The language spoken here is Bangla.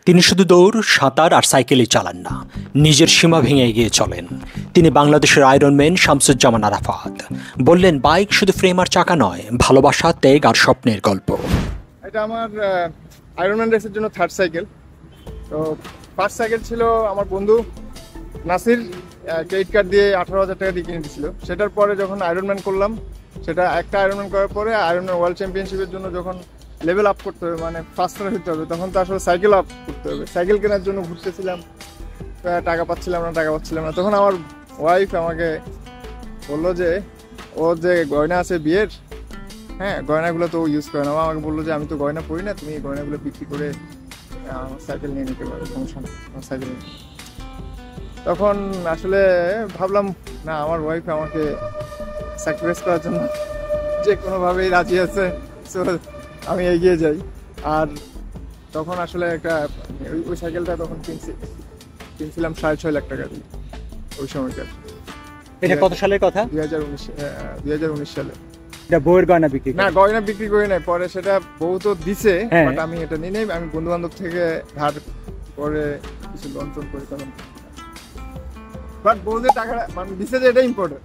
তিনি শুধু দৌড়, সাঁতার আর সাইকেলই চালান না, নিজের সীমা ভেঙে এগিয়ে চলেন। তিনি বাংলাদেশের আয়রনম্যান শামসুজ্জামান আরাফাত। বললেন, বাইক শুধু ফ্রেম আর চাকা নয়, ভালোবাসা, ত্যাগ আর স্বপ্নের গল্প। এটা আমার আয়রনম্যান রেসের জন্য থার্ড সাইকেল। তো ফার্স্ট সাইকেল ছিল আমার বন্ধু নাসির ক্রেডিট কার্ড দিয়ে 18,000 টাকা দিয়ে কিনে দিয়েছিল। সেটার পরে যখন আয়রনম্যান করলাম, সেটা একটা আয়রনম্যান করার পরে আয়রনম্যান ওয়ার্ল্ড চ্যাম্পিয়নশিপের জন্য যখন লেভেল আপ করতে হবে, মানে ফার্স্টার হতে হবে, তখন তো আসলে সাইকেল আপ করতে হবে। সাইকেল কেনার জন্য ঘুরতেছিলাম, টাকা পাচ্ছিলাম না। তখন আমার ওয়াইফ আমাকে বললো যে ওর যে গয়না আছে বিয়ের, হ্যাঁ, গয়নাগুলো তো ইউজ করে না। আমাকে বললো যে আমি তো গয়না পরি না, তুমি এই গয়নাগুলো বিক্রি করে আমার সাইকেল নিয়ে নিতে পারো, সমস্যা নেই, আমার সাইকেল। তখন আসলে ভাবলাম না, আমার ওয়াইফ আমাকে স্যাক্রিফাইস করার জন্য যে কোনোভাবেই রাজি আছে, সো আমি এগিয়ে যাই। আর তখন আসলে একটা ওই সাইকেলটা তখন কিনছিলাম 6.5 লাখ টাকা দিয়ে ওই সময়কার। এটা কত সালের কথা? 2019 সালে। এটা বউয়ের গয়না বিক্রি না, গয়না বিক্রি করি নাই, পরে সেটা বউ তো দিছে, হ্যাঁ। বাট আমি এটা নিয়ে নেই। আমি বন্ধু বান্ধব থেকে ধার করে কিছু লোন টোন করি তখন। বাট বউ যে টাকা মানে দিছে যে এটা ইম্পর্টেন্ট।